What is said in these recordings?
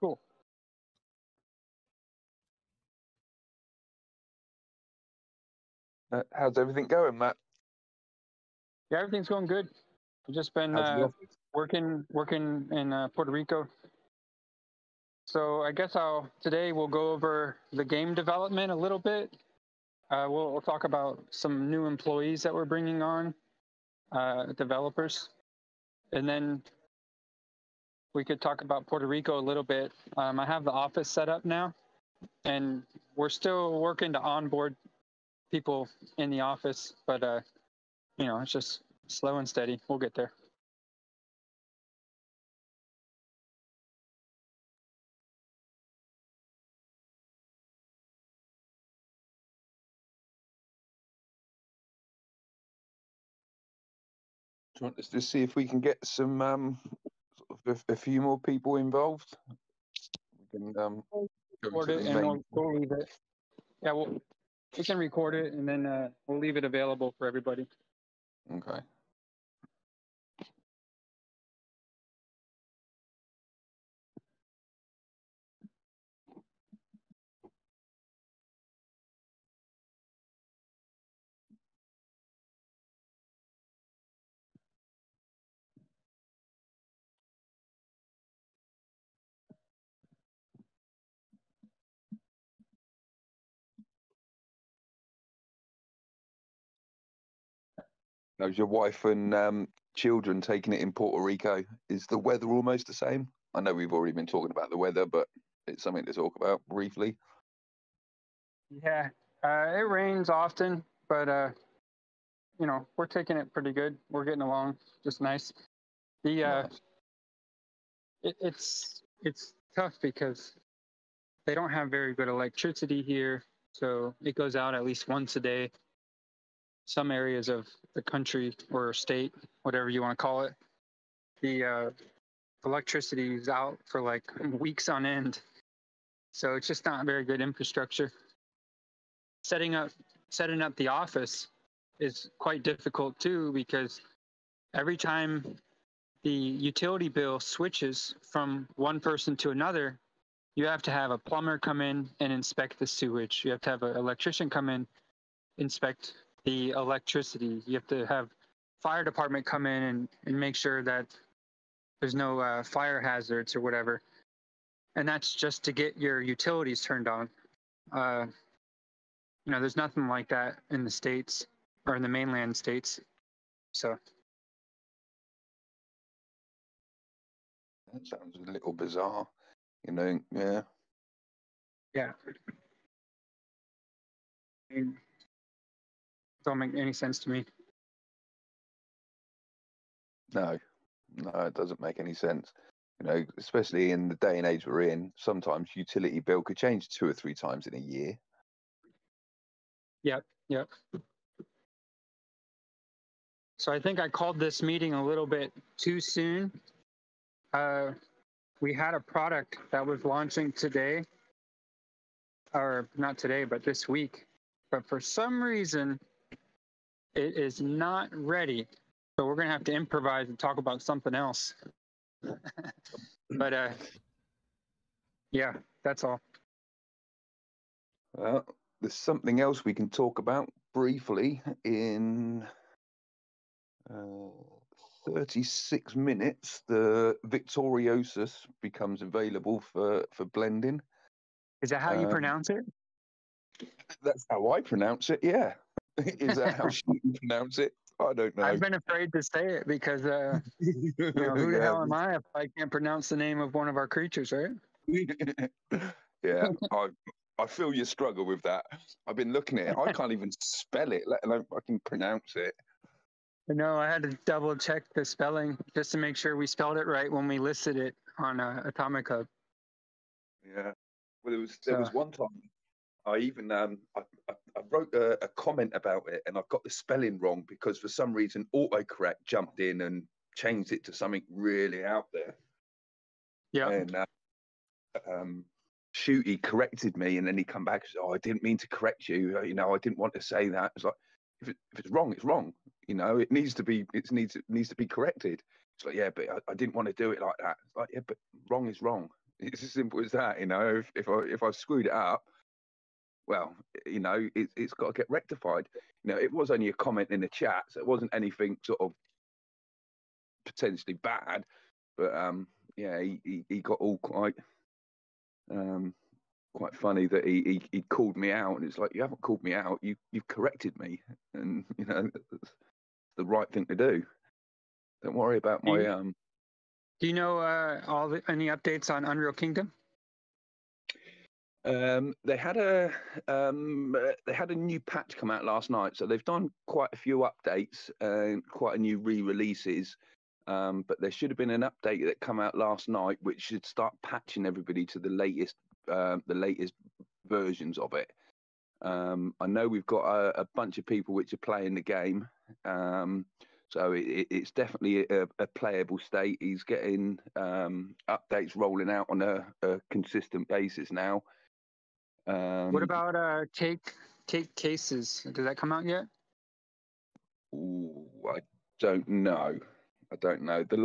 Cool. How's everything going, Matt? Yeah, everything's going good. I've just been working in Puerto Rico. So I guess today we'll go over the game development a little bit. We'll talk about some new employees that we're bringing on, developers, and then we could talk about Puerto Rico a little bit. I have the office set up now, and we're still working to onboard people in the office, but it's just slow and steady. We'll get there. Do you want us to see if we can get some a few more people involved? We can record it and we'll leave it. Yeah, we can record it and then we'll leave it available for everybody. Okay. How's your wife and children taking it in Puerto Rico? Is the weather almost the same? I know we've already been talking about the weather, but it's something to talk about briefly. Yeah, it rains often, but we're taking it pretty good. We're getting along just nice. Nice. It's tough because they don't have very good electricity here, so it goes out at least once a day. Some areas of the country or state, whatever you want to call it, the electricity is out for like weeks on end. So it's just not very good infrastructure. Setting up the office is quite difficult too, because every time the utility bill switches from one person to another, you have to have a plumber come in and inspect the sewage. You have to have an electrician come in, inspect the electricity. You have to have fire department come in and make sure that there's no fire hazards or whatever. And that's just to get your utilities turned on. There's nothing like that in the States or in the mainland states. So that sounds a little bizarre, yeah. Yeah. Don't make any sense to me. No, it doesn't make any sense. Especially in the day and age we're in, sometimes utility bill could change 2 or 3 times in a year. Yep. So I think I called this meeting a little bit too soon. We had a product that was launching today, or not today, but this week. But for some reason, it is not ready. So we're going to have to improvise and talk about something else. But yeah, that's all. Well, there's something else we can talk about briefly in 36 minutes. The Victoriosus becomes available for blending. Is that how you pronounce it? That's how I pronounce it, yeah. Is that how she pronounce it? I don't know. I've been afraid to say it because, who the hell am I if I can't pronounce the name of one of our creatures, right? Yeah, I feel your struggle with that. I've been looking at it. I can't even spell it, let alone I can pronounce it. No, I had to double check the spelling just to make sure we spelled it right when we listed it on Atomic Hub. Yeah, well, there was one time I even I wrote a comment about it and I got the spelling wrong because for some reason autocorrect jumped in and changed it to something really out there. Yeah. And Shooty corrected me, and then he come back and said, "Oh, I didn't mean to correct you. I didn't want to say that." It's like, if it's wrong, it's wrong. It needs to be corrected. It's like, yeah, but I didn't want to do it like that. It's like, yeah, but wrong is wrong. It's as simple as that, you know. If I screwed it up, well, you know, it's got to get rectified. You know, it was only a comment in the chat, so it wasn't anything sort of potentially bad. But yeah, he got all quite funny that he called me out, and it's like, you haven't called me out, you've corrected me, and you know, that's the right thing to do. Don't worry about my Do you know any updates on Unreal Kingdom? They had a new patch come out last night, so they've done quite a few updates and quite a new re-releases. But there should have been an update that come out last night, which should start patching everybody to the latest versions of it. I know we've got a bunch of people which are playing the game, so it's definitely a playable state. He's getting updates rolling out on a consistent basis now. What about Take Cases? Did that come out yet? Ooh, I don't know. The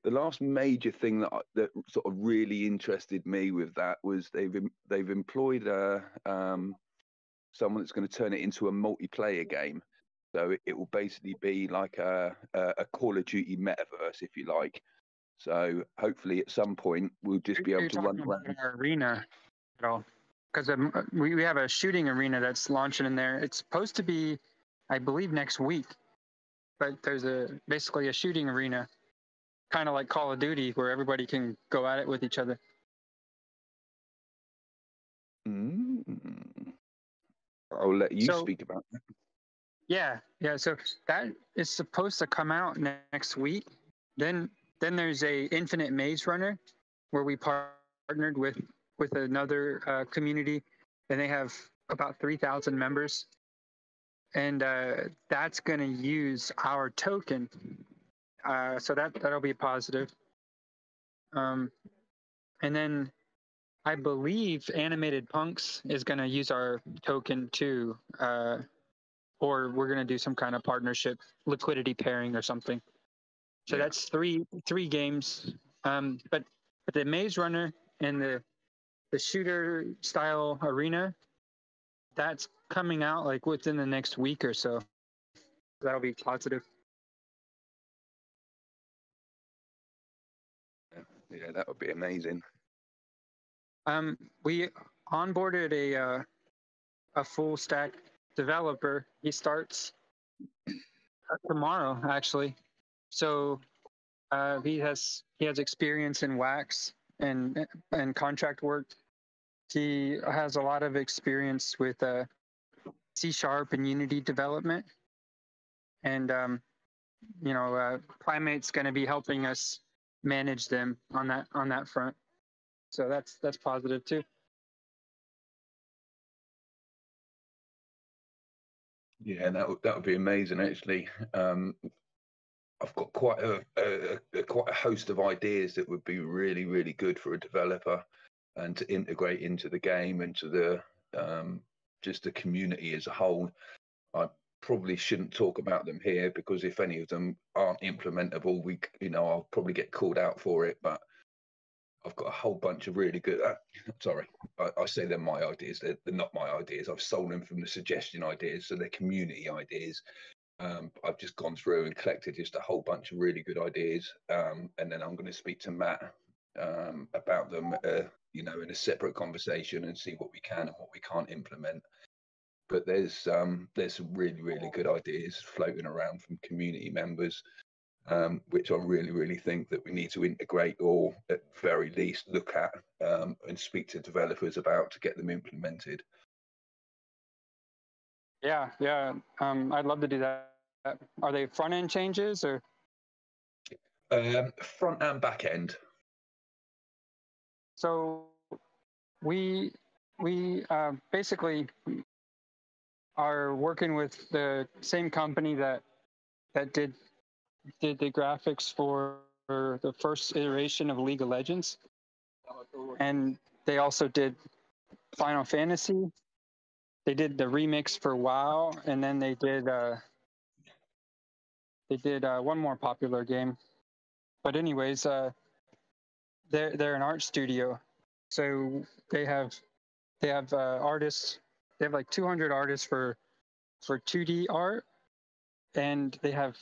last major thing that sort of really interested me with that was they've employed someone that's going to turn it into a multiplayer game. So it will basically be like a Call of Duty metaverse, if you like. So hopefully at some point we'll just be able to run around. Our arena at all? Because we have a shooting arena that's launching in there. It's supposed to be, I believe, next week. But there's basically a shooting arena, kind of like Call of Duty, where everybody can go at it with each other. I'll let you speak about that. Yeah. So that is supposed to come out next week. Then there's a Infinite Maze Runner, where we partnered with another community, and they have about 3,000 members, and that's going to use our token. So that'll be positive. And then I believe Animated Punks is going to use our token too, or we're going to do some kind of partnership, liquidity pairing or something. So that's three games. But the Maze Runner and the shooter style arena, that's coming out like within the next week or so. That'll be positive. Yeah, that would be amazing. We onboarded a full stack developer. He starts tomorrow, actually. So he has experience in wax and contract work. He has a lot of experience with C# and Unity development, and Primate's going to be helping us manage them on that front. So that's positive too. Yeah, that would be amazing. Actually, I've got quite a host of ideas that would be really, really good for a developer, and to integrate into the game and to the just the community as a whole. I probably shouldn't talk about them here, because if any of them aren't implementable, I'll probably get called out for it. But I've got a whole bunch of really good. Sorry, I say they're my ideas. They're not my ideas. I've stolen them from the suggestion ideas, so they're community ideas. I've just gone through and collected just a whole bunch of really good ideas, and then I'm going to speak to Matt about them, in a separate conversation, and see what we can and what we can't implement. But there's some really, really good ideas floating around from community members, which I really, really think that we need to integrate, or at very least look at and speak to developers about to get them implemented. Yeah. I'd love to do that. Are they front end changes or? Front and back end. So we basically are working with the same company that did the graphics for the first iteration of League of Legends, and they also did Final Fantasy. They did the remix for WoW, and then they did one more popular game. But anyways, they're an art studio, so they have artists. They have like 200 artists for 2D art, and they have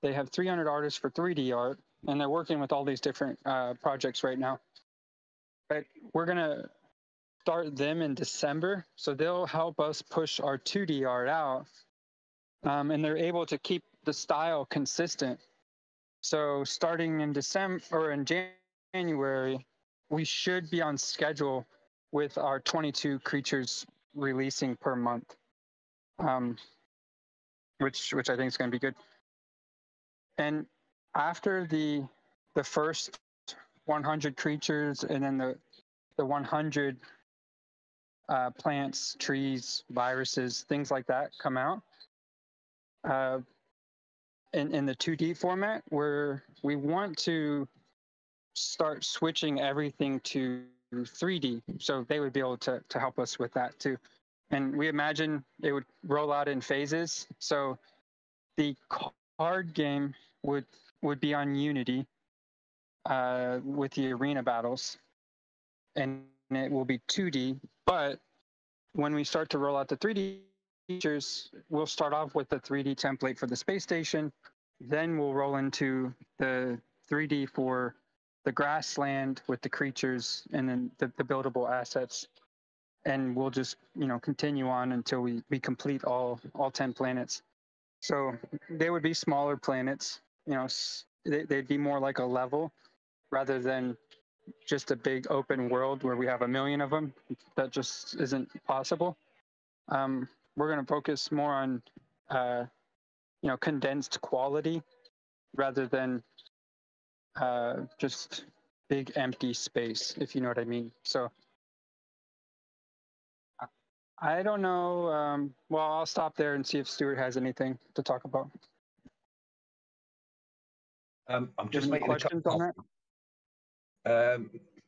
300 artists for 3D art, and they're working with all these different projects right now. But we're gonna start them in December, so they'll help us push our 2D art out, and they're able to keep the style consistent. So starting in December or in January, we should be on schedule with our 22 creatures releasing per month, which I think is going to be good. And after the first 100 creatures, and then the 100 plants, trees, viruses, things like that come out in the 2D format, where we want to start switching everything to 3D. So they would be able to help us with that too. And we imagine it would roll out in phases. So the card game would be on Unity with the arena battles, and it will be 2D. But when we start to roll out the 3D features, we'll start off with the 3D template for the space station. Then we'll roll into the 3D for the grassland with the creatures, and then the buildable assets. And we'll just continue on until we complete all 10 planets. So they would be smaller planets. They'd be more like a level rather than just a big open world where we have 1 million of them. That just isn't possible. We're going to focus more on condensed quality rather than just big empty space, if you know what I mean. So I don't know. Well, I'll stop there and see if Stuart has anything to talk about. I'm just making questions on that.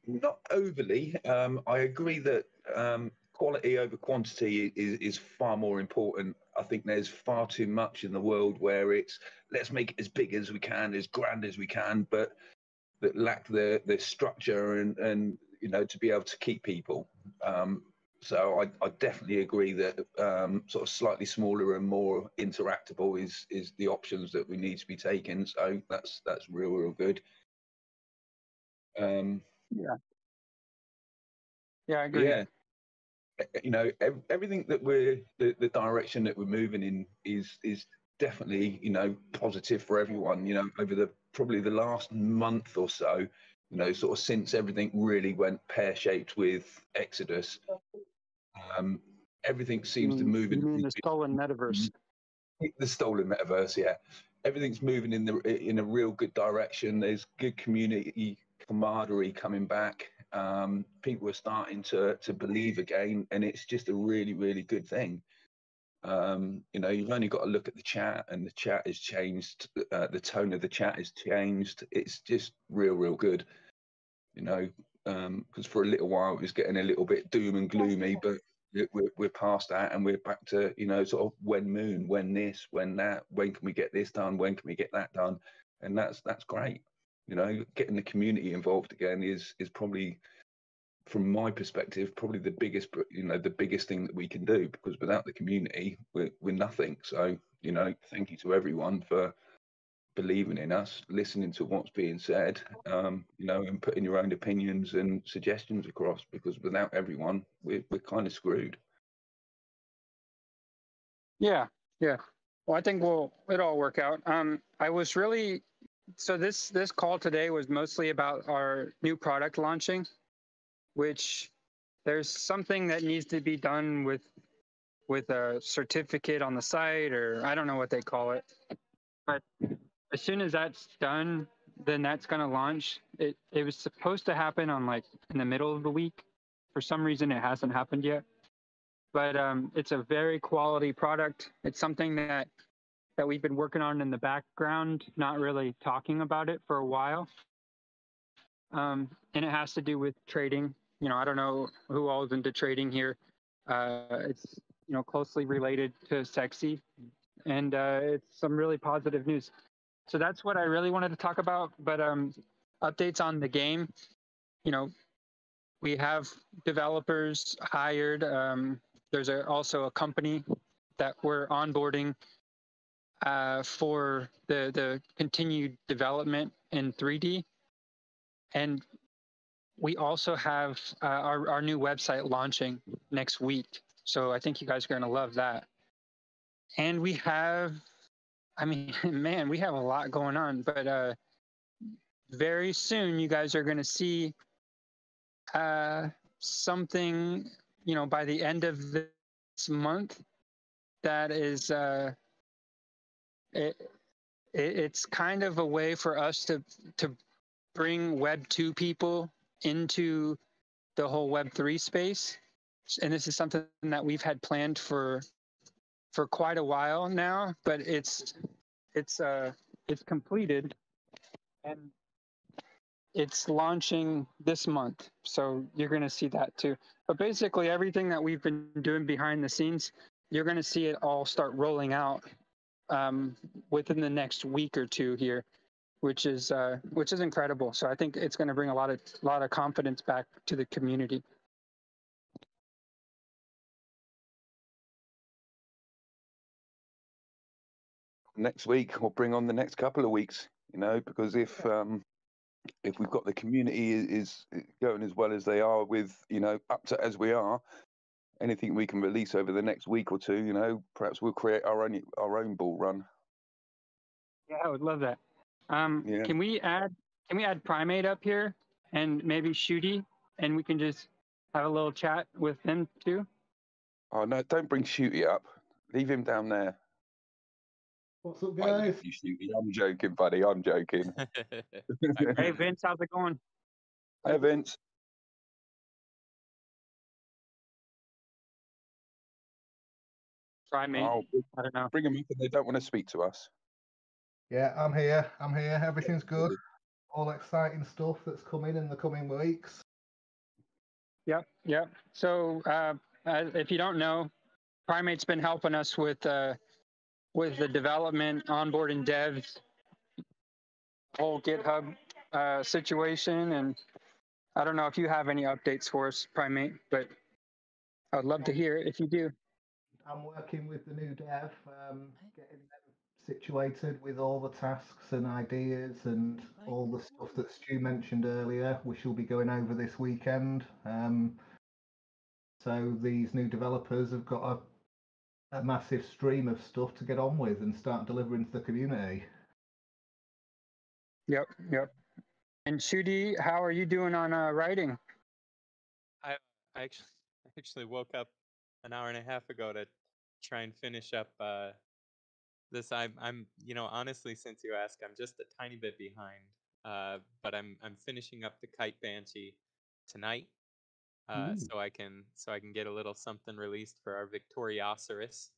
Not overly. I agree that quality over quantity is far more important. I think there's far too much in the world where it's let's make it as big as we can, as grand as we can, but that lack the structure and to be able to keep people. So I definitely agree that sort of slightly smaller and more interactable is the options that we need to be taking. So that's real good. Yeah, I agree. Yeah, everything that the direction that we're moving in is definitely positive for everyone. Over probably the last month or so, sort of since everything really went pear-shaped with Exodus. Everything seems to move in. You mean the stolen metaverse? The stolen metaverse, yeah. Everything's moving in a real good direction. There's good community camaraderie coming back. People are starting to believe again, and it's just a really good thing. You've only got to look at the chat, and the chat has changed. The tone of the chat has changed. It's just real good. Because for a little while it was getting a little bit doom and gloomy, but we're past that, and we're back to sort of when moon, when this, when that, when can we get this done, when can we get that done, and that's great. Getting the community involved again is probably, from my perspective, probably the biggest thing that we can do, because without the community we're nothing. So thank you to everyone for believing in us, listening to what's being said, and putting your own opinions and suggestions across, because without everyone, we're kind of screwed. Yeah. Well, I think it'll all work out. I was really, so this call today was mostly about our new product launching, which there's something that needs to be done with a certificate on the site, or I don't know what they call it. But as soon as that's done, then that's going to launch. It was supposed to happen on in the middle of the week. For some reason, it hasn't happened yet. But it's a very quality product. It's something that we've been working on in the background, not really talking about it for a while. And it has to do with trading. I don't know who all is into trading here. It's closely related to sexy, and it's some really positive news. So that's what I really wanted to talk about. But updates on the game, you know, we have developers hired. There's also a company that we're onboarding for the continued development in 3D. And we also have our new website launching next week. So I think you guys are going to love that. And we have, I mean, man, we have a lot going on. But very soon, you guys are going to see something, you know, by the end of this month that is, it's kind of a way for us to bring Web 2 people into the whole Web 3 space. And this is something that we've had planned for quite a while now, but it's completed and it's launching this month. So you're going to see that too. But basically everything that we've been doing behind the scenes, you're going to see it all start rolling out within the next week or two here, which is incredible. So I think it's going to bring a lot of confidence back to the community. Next week, or bring on the next couple of weeks, you know, because if we've got the community is going as well as they are with, you know, up to as we are, anything we can release over the next week or two, you know, perhaps we'll create our own bull run. Yeah, I would love that. Yeah. Can we add Primate up here and maybe Shooty, and we can just have a little chat with them too? Oh no, don't bring Shooty up. Leave him down there. What's up, guys? You Shooty. I'm joking, buddy. I'm joking. Hey Vince, how's it going? Hey Vince. Primate. Oh, I don't know. bring them up if they don't want to speak to us. Yeah, I'm here. Everything's good. All exciting stuff that's coming in the coming weeks. Yep. So if you don't know, Primate's been helping us with the development, onboarding devs, whole GitHub situation, and I don't know if you have any updates for us, Primate, but I'd love to hear it if you do. I'm working with the new dev, getting them situated with all the tasks and ideas and all the stuff that Stu mentioned earlier. We shall be going over this weekend. So these new developers have got a massive stream of stuff to get on with and start delivering to the community. Yep. And Shooty, how are you doing on writing? I actually woke up an hour and a half ago to try and finish up this. I'm you know, honestly, since you ask, I'm just a tiny bit behind. But I'm finishing up the Kite Banshee tonight. So I can get a little something released for our Victoriosaurus,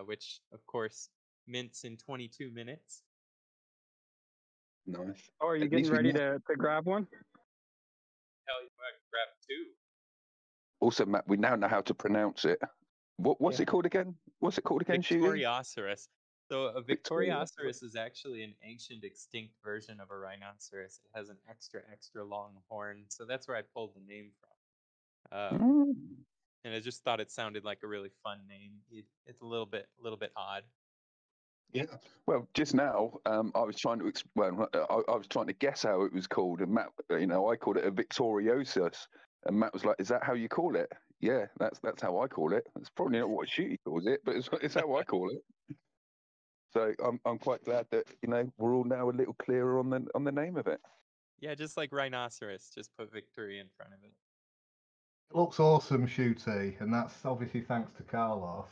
which of course mints in 22 minutes. Nice. Oh, are you getting ready to grab one? Hell, you grab two. Also, Matt, we now know how to pronounce it. What's it called again? Victoriosaurus. So a Victoriosaurus is actually an ancient extinct version of a rhinoceros. It has an extra long horn, so that's where I pulled the name from. And I just thought it sounded like a really fun name. It's a little bit odd. Yeah. Well, just now, I was trying to I was trying to guess how it was called, and Matt, you know, I called it a Victoriosus, and Matt was like, "Is that how you call it?" Yeah, that's how I call it. It's probably not what Shooty calls it, but it's how I call it. So I'm quite glad that, you know, we're all now a little clearer on the name of it. Yeah, just like rhinoceros, just put Victory in front of it. It looks awesome, Shooty, and that's obviously thanks to Carlos.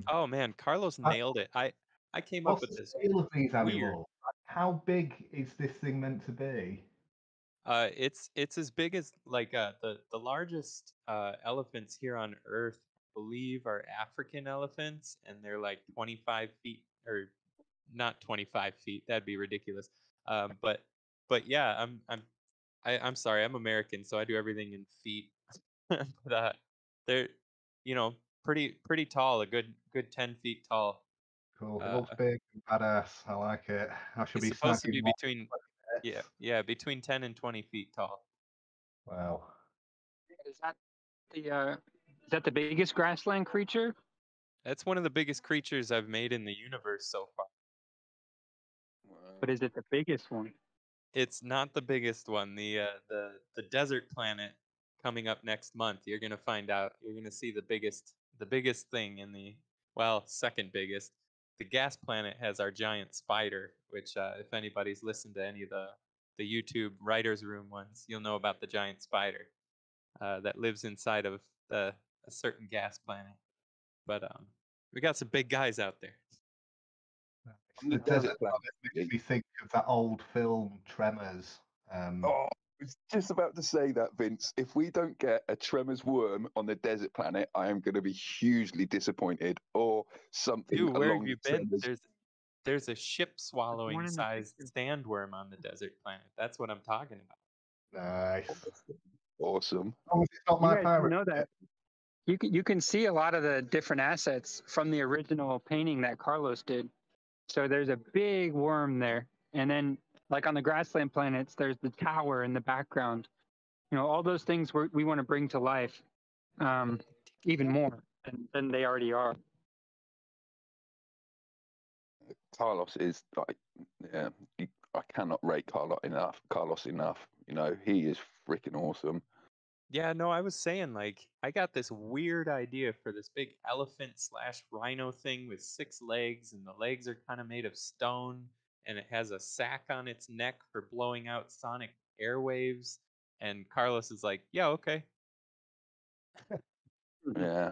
Oh man, Carlos nailed it. I came up with this. Scale of these animals? How big is this thing meant to be? It's as big as like the largest elephants here on Earth, I believe, are African elephants, and they're like 25 feet, or not 25 feet. That'd be ridiculous. But yeah, I'm sorry, I'm American, so I do everything in feet. But they're, you know, pretty tall, a good 10 feet tall. Cool. It looks big and badass. I like it. I should be It's supposed to snagging be one between Yeah, between 10 and 20 feet tall. Wow. Is that the biggest grassland creature? That's one of the biggest creatures I've made in the universe so far. But is it the biggest one? It's not the biggest one. The desert planet coming up next month. You're gonna find out. You're gonna see the biggest thing in the, well, second biggest. The gas planet has our giant spider, which if anybody's listened to any of the YouTube writers' room ones, you'll know about the giant spider that lives inside of a certain gas planet. But we got some big guys out there. The desert planet makes me think of that old film Tremors. Oh, I was just about to say that, Vince. If we don't get a Tremors worm on the desert planet, I am going to be hugely disappointed, or something Dude, where have along you the been? Tremors. There's a ship swallowing in the sized picture. sandworm on the desert planet. That's what I'm talking about. Nice. Awesome. Oh, it's not You my guys pirate. know that you can see a lot of the different assets from the original painting that Carlos did. So there's a big worm there, and then like on the grassland planets, there's the tower in the background. You know, all those things we want to bring to life, even more than they already are. Carlos is like, yeah, I cannot rate Carlos enough. You know, he is freaking awesome. Yeah, no, I was saying, like, I got this weird idea for this big elephant slash rhino thing with 6 legs, and the legs are kind of made of stone, and it has a sack on its neck for blowing out sonic airwaves. And Carlos is like, yeah, okay. Yeah,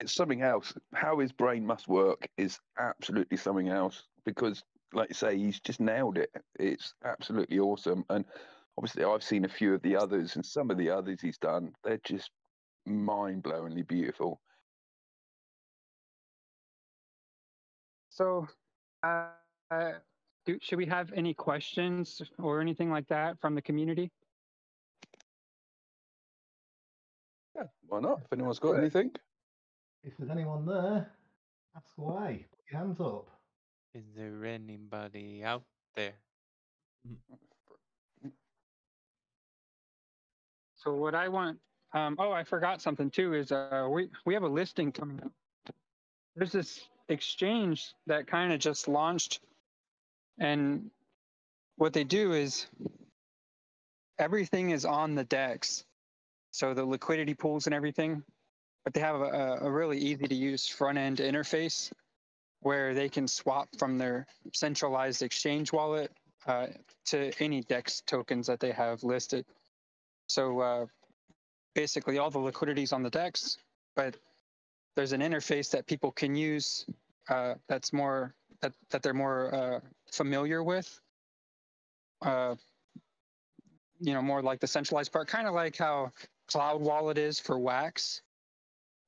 it's something else. How his brain must work is absolutely something else because, like you say, he's just nailed it. It's absolutely awesome. And obviously, I've seen a few of the others, and some of the others he's done, they're just mind-blowingly beautiful. So, should we have any questions or anything like that from the community? Yeah, why not? If anyone's got anything. If there's anyone there, ask away. Put your hands up. Is there anybody out there? So what I want, I forgot something too, is we have a listing coming up. There's this exchange that kind of just launched, and what they do is everything is on the DEX. So the liquidity pools and everything, but they have a really easy to use front end interface where they can swap from their centralized exchange wallet to any DEX tokens that they have listed. So basically all the liquidity's on the DEX, but there's an interface that people can use that's more that they're more familiar with. You know, more like the centralized part, kind of like how Cloud Wallet is for Wax.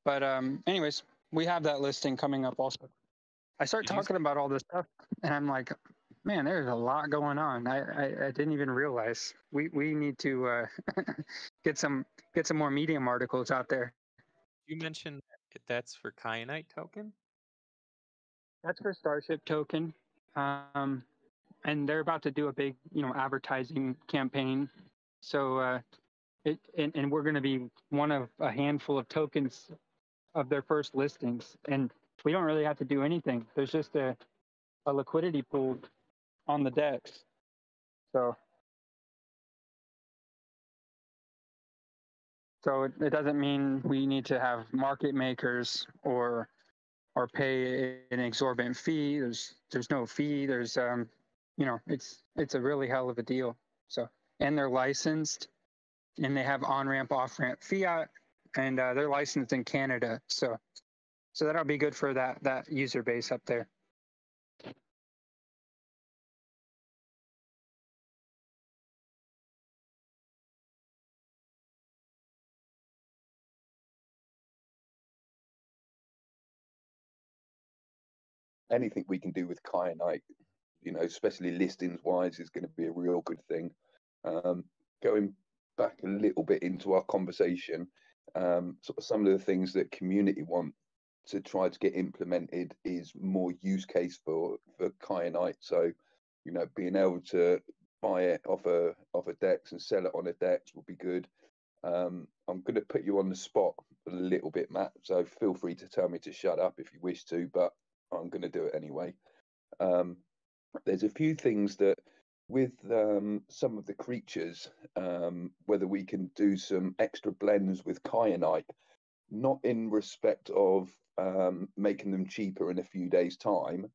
But anyways, we have that listing coming up also. I start talking about all this stuff, and I'm like, man, there's a lot going on. I didn't even realize we need to get some more Medium articles out there. You mentioned that's for Kyanite token? That's for StarShip token, and they're about to do a big, advertising campaign. So and we're going to be one of a handful of tokens of their first listings, and we don't really have to do anything. There's just a liquidity pool on the DEX. So it doesn't mean we need to have market makers or pay an exorbitant fee. There's no fee. There's it's a really hell of a deal. So, and they're licensed, and they have on-ramp, off-ramp fiat, and they're licensed in Canada. So that'll be good for that user base up there. Anything we can do with Kyanite, especially listings wise, is going to be a real good thing. Going back a little bit into our conversation, sort of some of the things that community want to try to get implemented is more use case for Kyanite. So, being able to buy it off a DEX and sell it on a DEX would be good. I'm going to put you on the spot a little bit, Matt. So feel free to tell me to shut up if you wish to, but I'm going to do it anyway. There's a few things that with some of the creatures, whether we can do some extra blends with Kyanite, not in respect of making them cheaper in a few days' time.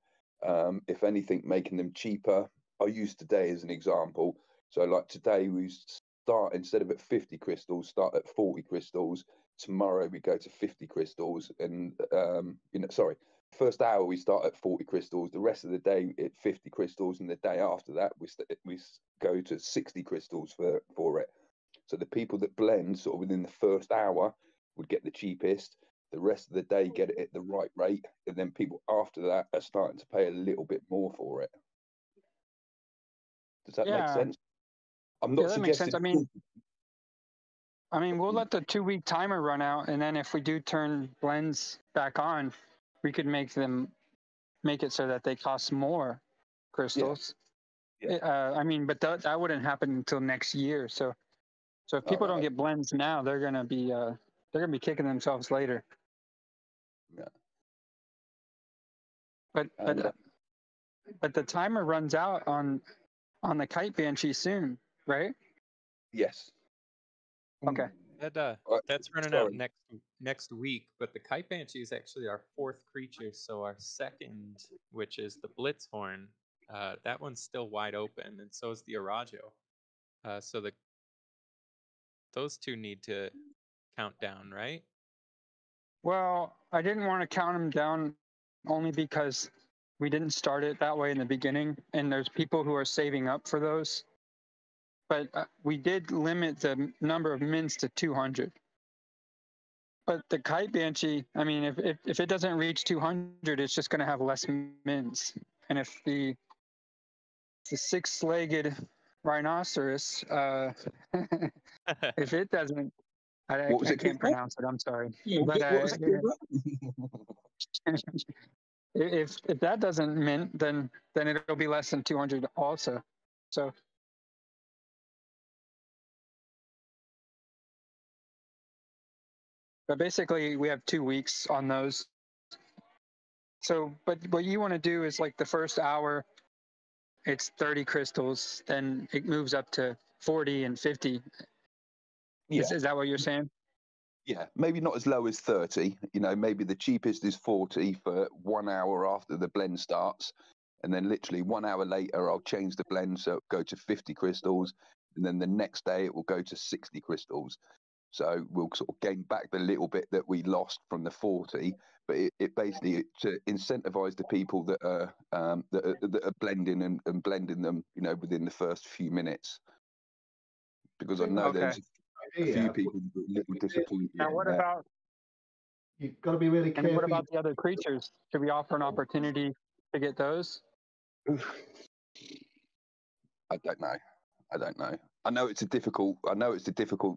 If anything, making them cheaper. I'll use today as an example. So like today we start, instead of at 50 crystals, start at 40 crystals. Tomorrow we go to 50 crystals, and first hour we start at 40 crystals. The rest of the day at 50 crystals, and the day after that we go to 60 crystals for it. So the people that blend sort of within the first hour would get the cheapest. The rest of the day get it at the right rate, and then people after that are starting to pay a little bit more for it. Does that make sense? I'm not suggesting. That makes sense. I mean, we'll let the 2-week timer run out, and then if we do turn blends back on, we could make it so that they cost more crystals. Yeah. I mean, but that wouldn't happen until next year. So if people don't get blends now, they're gonna be kicking themselves later. Yeah. But the timer runs out on the Kite Banshee soon, right? Yes. Okay. That's running out next week, but the Kite Banshee is actually our 4th creature, so our 2nd, which is the Blitzhorn, that one's still wide open, and so is the Arajo. So those two need to count down, right? Well, I didn't want to count them down only because we didn't start it that way in the beginning, and there's people who are saving up for those. But we did limit the number of mints to 200. But the Kite Banshee, I mean, if it doesn't reach 200, it's just going to have less mints. And if the 6-legged rhinoceros, if it doesn't, I can't pronounce it. I'm sorry. But if that doesn't mint, then it'll be less than 200 also. So. But basically, we have 2 weeks on those. So, but what you want to do is like the first hour, it's 30 crystals, then it moves up to 40 and 50. Yeah. Is that what you're saying? Yeah, maybe not as low as 30. Maybe the cheapest is 40 for 1 hour after the blend starts. And then literally 1 hour later, I'll change the blend so it'll go to 50 crystals. And then the next day it will go to 60 crystals. So we'll sort of gain back the little bit that we lost from the 40, but it basically to incentivize the people that are blending and blending them, within the first few minutes. Because I know there's a few people that are a little disappointed. Now, what about? You've got to be really careful. And what about the other creatures? Should we offer an opportunity to get those? I don't know. I know it's a difficult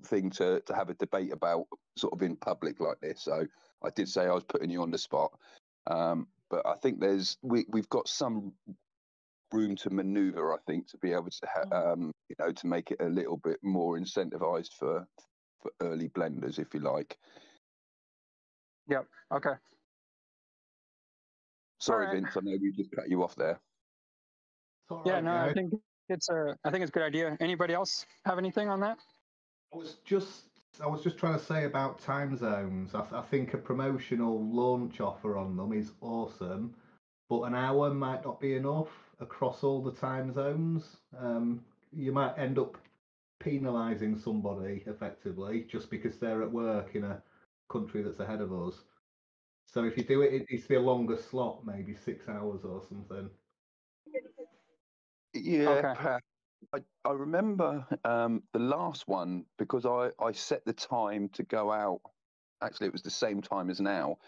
thing to have a debate about sort of in public like this. So I did say I was putting you on the spot. But I think we've got some room to maneuver, I think, to be able to to make it a little bit more incentivized for early blenders, if you like. Yep. Okay. Sorry, right. Vince, I know we just cut you off there. Yeah, no, I think it's a good idea. Anybody else have anything on that? I was just trying to say about time zones. I think a promotional launch offer on them is awesome, but an hour might not be enough across all the time zones. You might end up penalising somebody effectively just because they're at work in a country that's ahead of us. So if you do it, it needs to be a longer slot, maybe 6 hours or something. Yeah, okay. I remember the last one because I set the time to go out. Actually, it was the same time as now.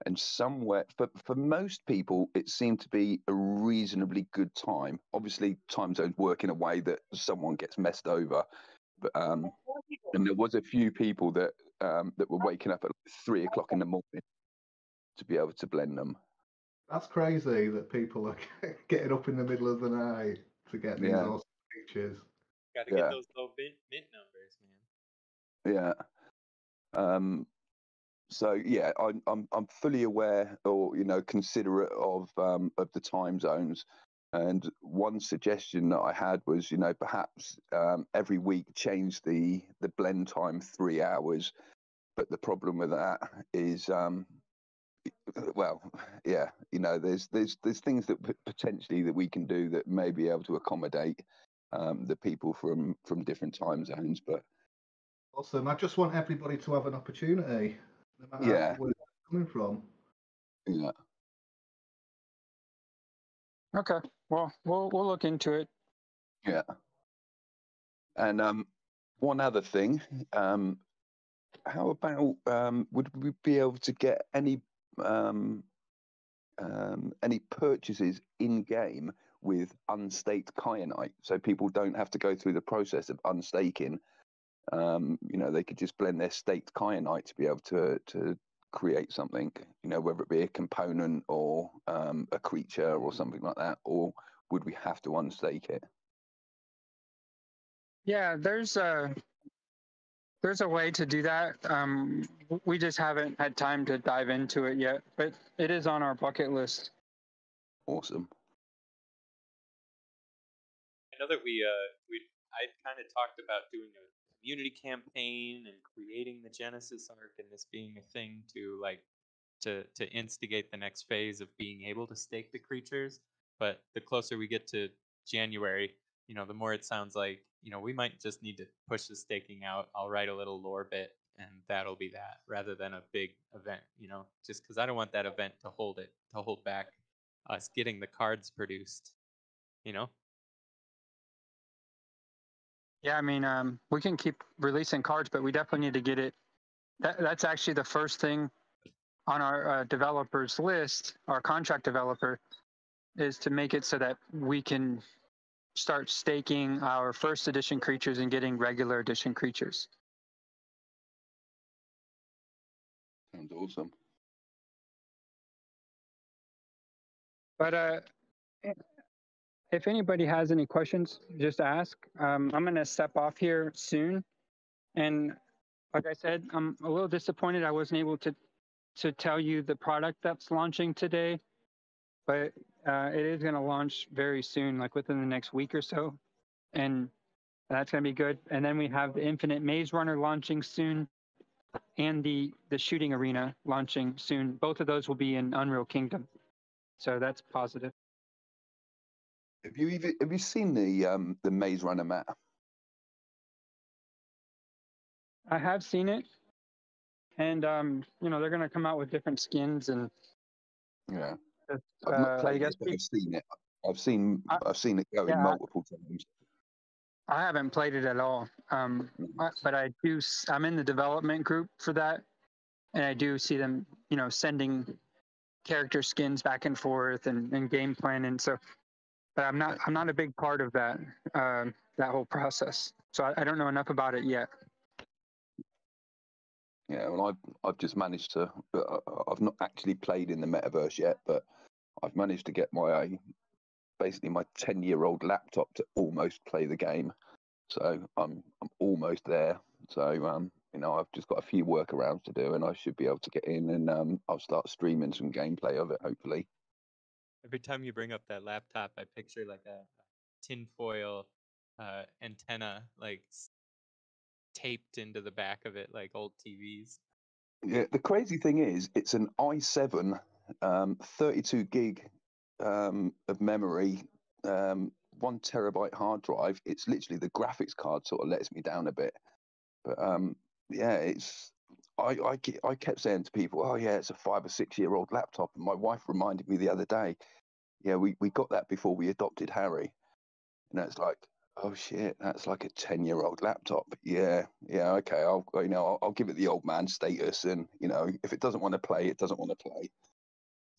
And somewhere, for most people, it seemed to be a reasonably good time. Obviously, time zones work in a way that someone gets messed over. But and there was a few people that were waking up at 3 o'clock in the morning to be able to blend them. That's crazy that people are getting up in the middle of the night to get these awesome pictures. Got to get those low mint numbers, Yeah. man. So yeah, I'm fully aware, or considerate of the time zones. And one suggestion that I had was, perhaps every week change the blend time 3 hours. But the problem with that is, well, yeah, there's things that potentially that we can do that may be able to accommodate the people from different time zones. But awesome. I just want everybody to have an opportunity, no matter where they're coming from. Yeah. Okay. Well, we'll look into it. Yeah. And one other thing, how about would we be able to get any purchases in game with unstaked Kyanite, so people don't have to go through the process of unstaking? They could just blend their staked Kyanite to be able to create something, whether it be a component or a creature or something like that, or would we have to unstake it? Yeah, there's a way to do that. We just haven't had time to dive into it yet, but it is on our bucket list. Awesome. I know that I kind of talked about doing a community campaign and creating the Genesis arc, and this being a thing to instigate the next phase of being able to stake the creatures. But the closer we get to January, the more it sounds like, we might just need to push the staking out. I'll write a little lore bit and that'll be that, rather than a big event, just because I don't want that event to hold back us getting the cards produced, Yeah, I mean, we can keep releasing cards, but we definitely need to get it. That's actually the first thing on our developers list. Our contract developer is to make it so that we can start staking our first edition creatures and getting regular edition creatures. Sounds awesome. But if anybody has any questions, just ask. I'm going to step off here soon. And like I said, I'm a little disappointed I wasn't able to tell you the product that's launching today. But it is going to launch very soon, like within the next week or so. And that's going to be good. And then we have the Infinite Maze Runner launching soon, and the shooting arena launching soon. Both of those will be in Unreal Kingdom. So that's positive. Have you seen the Maze Runner map? I have seen it, and they're going to come out with different skins and. Yeah, I've not played it, but I've seen it. I've seen it going multiple times. I haven't played it at all, but I do. I'm in the development group for that, and I do see them, sending character skins back and forth and game planning. So, but I'm not a big part of that that whole process. So I don't know enough about it yet. Yeah, well, I've just managed to. I've not actually played in the metaverse yet, but I've managed to get basically my 10-year-old laptop to almost play the game. So I'm almost there. So I've just got a few workarounds to do, and I should be able to get in, and I'll start streaming some gameplay of it, hopefully. Every time you bring up that laptop, I picture like a tinfoil antenna, like taped into the back of it, like old TVs. Yeah, the crazy thing is, it's an i7, 32 gig of memory, 1 terabyte hard drive. It's literally the graphics card sort of lets me down a bit. But yeah, I kept saying to people, oh yeah, it's a 5 or 6 year old laptop. And my wife reminded me the other day, yeah, we got that before we adopted Harry. And it's like, oh shit, that's like a 10-year-old laptop. Yeah, okay, I'll give it the old man status, and if it doesn't want to play, it doesn't want to play.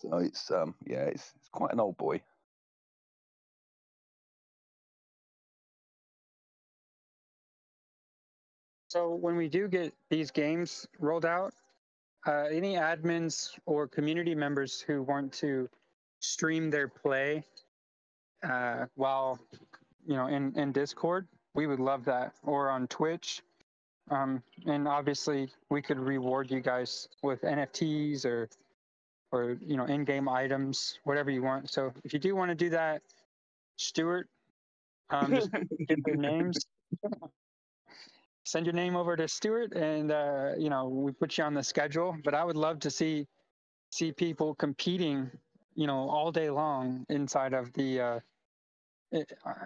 So it's it's quite an old boy. So when we do get these games rolled out, any admins or community members who want to stream their play while in Discord, we would love that, or on Twitch. And obviously we could reward you guys with NFTs or in-game items, whatever you want. So if you do want to do that, Stuart, just get their names. Send your name over to Stuart, and we put you on the schedule. But I would love to see people competing, all day long inside of the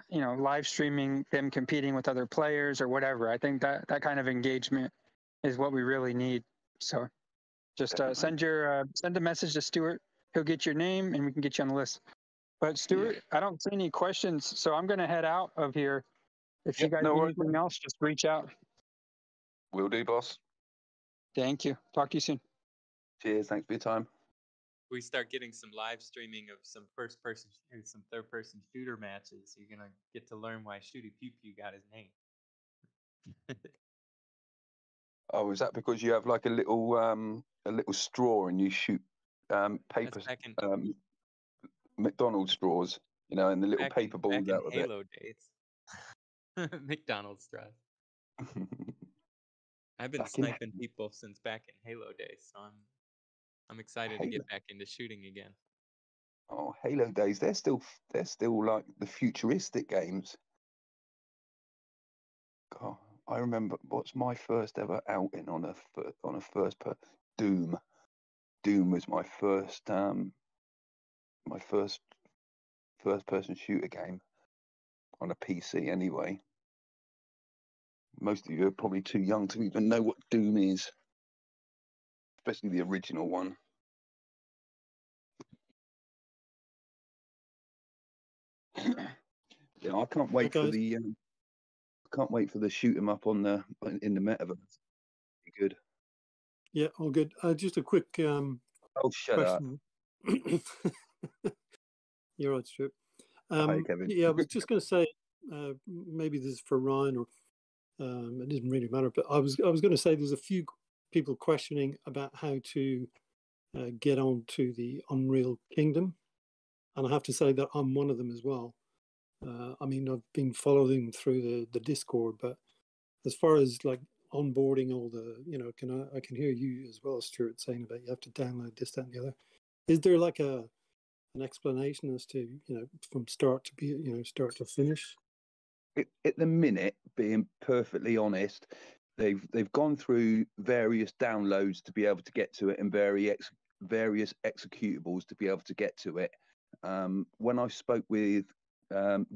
live streaming them competing with other players or whatever. I think that kind of engagement is what we really need. So just send a message to Stuart. He'll get your name and we can get you on the list. But Stuart, I don't see any questions, so I'm going to head out of here. If you guys need anything else, just reach out. Will do, boss. Thank you. Talk to you soon. Cheers. Thanks for your time. We start getting some live streaming of some first-person and some third-person shooter matches. You're gonna get to learn why Shooty Pew Pew got his name. Oh, is that because you have like a little straw and you shoot paper McDonald's straws, and the little paper balls out of Halo days. McDonald's straws. I've been sniping people since back in Halo days, so I'm excited to get back into shooting again. Oh, Halo days! They're still like the futuristic games. God, I remember what's my first ever outing on a Doom. Doom was my first person shooter game on a PC. Anyway, most of you are probably too young to even know what Doom is, especially the original one. Yeah, I can't wait for the shoot 'em up in the metaverse. Be good. Yeah, all good. Just a quick shut question. Up. You're right, Stuart. Hi, Kevin. Yeah, I was just going to say, maybe this is for Ryan, or it doesn't really matter. But I was going to say there's a few people questioning about how to get onto the Unreal Kingdom, and I have to say that I'm one of them as well. I mean, I've been following through the Discord, but as far as like onboarding all the, I can hear you as well, Stuart, saying about you have to download this, that, and the other. Is there like an explanation as to, from start to finish? At the minute, being perfectly honest, they've gone through various downloads to be able to get to it, and various executables to be able to get to it. When I spoke with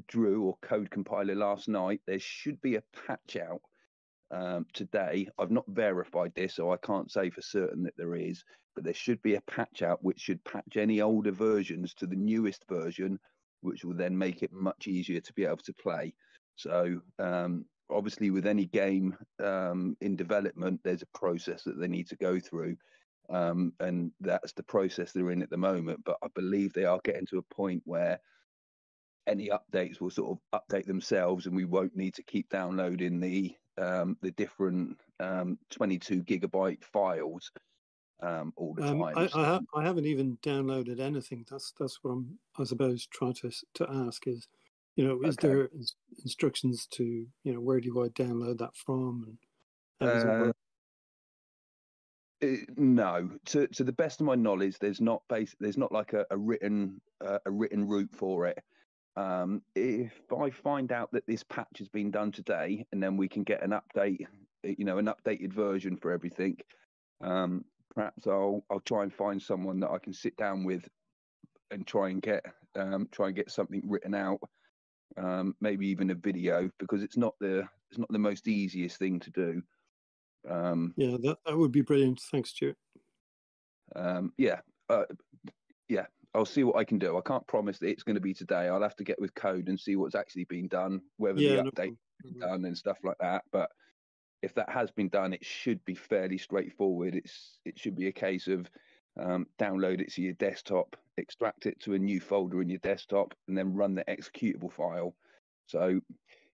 Drew or Code Compiler last night, there should be a patch out today. I've not verified this, so I can't say for certain that there is, but there should be a patch out which should patch any older versions to the newest version, which will then make it much easier to be able to play. So obviously with any game in development, there's a process that they need to go through, and that's the process they're in at the moment. But I believe they are getting to a point where any updates will sort of update themselves, and we won't need to keep downloading the different 22 gigabyte files all the time. I haven't even downloaded anything. That's what I suppose trying to ask is, is there instructions to, where do I download that from, and how does it work? No, to the best of my knowledge, there's not like a written route for it. If I find out that this patch has been done today, and then we can get an update, an updated version for everything, perhaps I'll try and find someone that I can sit down with and try and get something written out, maybe even a video, because it's not the most easiest thing to do. Yeah, that would be brilliant. Thanks, Stuart. Yeah, I'll see what I can do. I can't promise that it's going to be today. I'll have to get with Code and see what's actually been done, whether the update has been done and stuff like that. But if that has been done, it should be fairly straightforward. It should be a case of download it to your desktop, extract it to a new folder in your desktop, and then run the executable file. So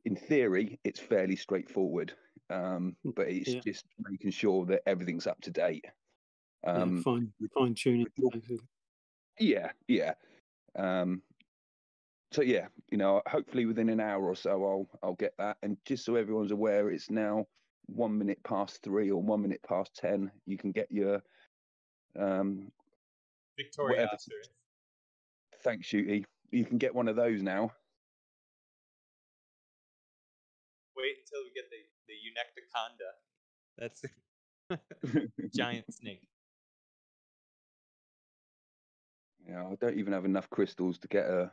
in theory, it's fairly straightforward, but it's just making sure that everything's up to date. Fine tuning. Yeah. So yeah, hopefully within an hour or so I'll get that. And just so everyone's aware, it's now 1 minute past 3 or 1 minute past 10. You can get your Victoria. Thanks, Shooty. You can get one of those now. Wait until we get the Eunectoconda. That's giant snake. Yeah, I don't even have enough crystals to get a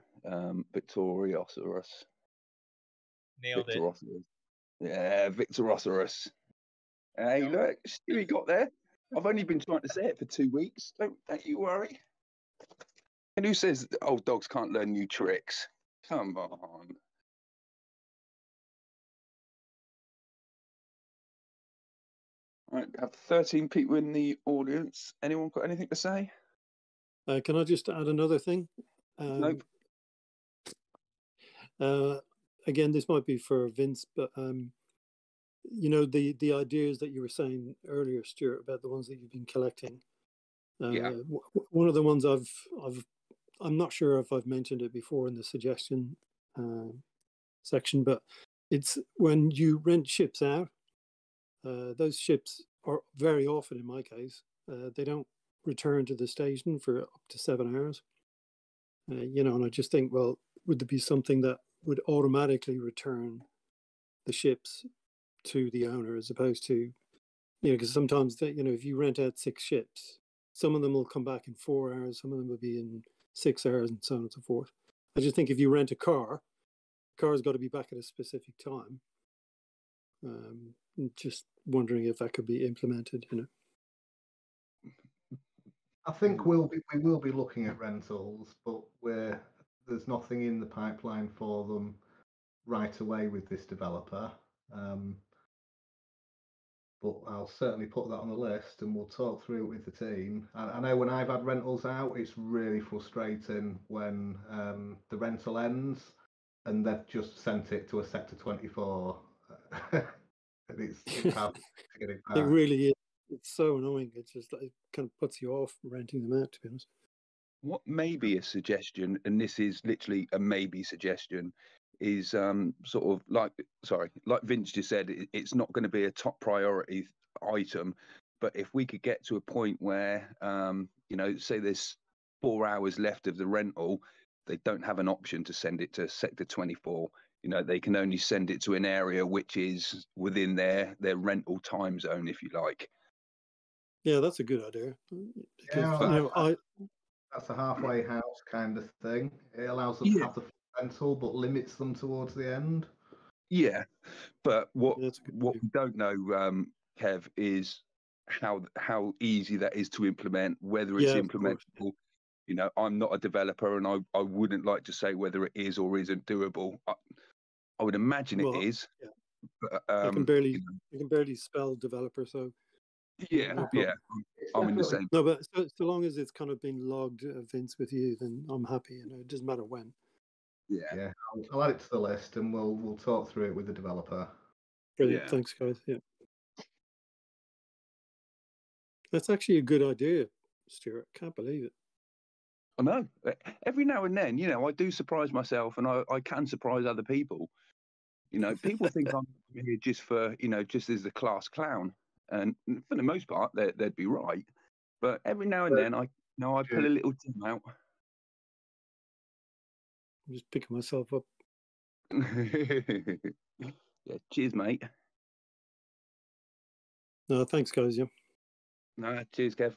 Victoriosaurus. Nailed it. Yeah, Victorosaurus. Hey, look, Stewie got there. I've only been trying to say it for 2 weeks. Don't you worry. And who says old dogs can't learn new tricks? Come on. All right, we have 13 people in the audience. Anyone got anything to say? Can I just add another thing? Nope. Again, this might be for Vince, but the ideas that you were saying earlier, Stuart, about the ones that you've been collecting. Yeah. One of the ones I'm not sure if I've mentioned it before in the suggestion section, but it's when you rent ships out. Those ships are very often, in my case, they don't return to the station for up to 7 hours. And I just think, well, would there be something that would automatically return the ships to the owner as opposed to, because sometimes if you rent out 6 ships, some of them will come back in 4 hours, some of them will be in 6 hours, and so on and so forth. I just think if you rent a car, the car's got to be back at a specific time. Just wondering if that could be implemented. I think we will be looking at rentals, but there's nothing in the pipeline for them right away with this developer. But I'll certainly put that on the list, and we'll talk through it with the team. I know when I've had rentals out, it's really frustrating when the rental ends and they've just sent it to a sector 24. And it's hard to get it back. It really is. It's so annoying. It's just it kind of puts you off renting them out, to be honest. What may be a suggestion, and this is literally a maybe suggestion, is sort of like Vince just said, it's not going to be a top priority item, but if we could get to a point where say there's 4 hours left of the rental, they don't have an option to send it to sector 24. They can only send it to an area which is within their rental time zone, if you like. Yeah, that's a good idea. Because, that's a halfway house kind of thing. It allows them to have the rental, but limits them towards the end. Yeah, but what we don't know, Kev, is how easy that is to implement. Whether it's implementable, I'm not a developer, and I wouldn't like to say whether it is or isn't doable. I would imagine it is. Yeah. But, I can barely spell developer, so. Yeah, I'm in the same. No, but so long as it's kind of been logged, Vince, with you, then I'm happy. It doesn't matter when. Yeah. I'll add it to the list, and we'll talk through it with the developer. Brilliant. Yeah. Thanks, guys. Yeah, that's actually a good idea, Stuart. Can't believe it. I know. Every now and then, I do surprise myself, and I can surprise other people. People think I'm here just for, just as the class clown. And for the most part, they'd be right. But every now and then, I pull a little Tim out. I'm just picking myself up. Yeah, cheers, mate. No, thanks, guys. Yeah. No, cheers, Kev.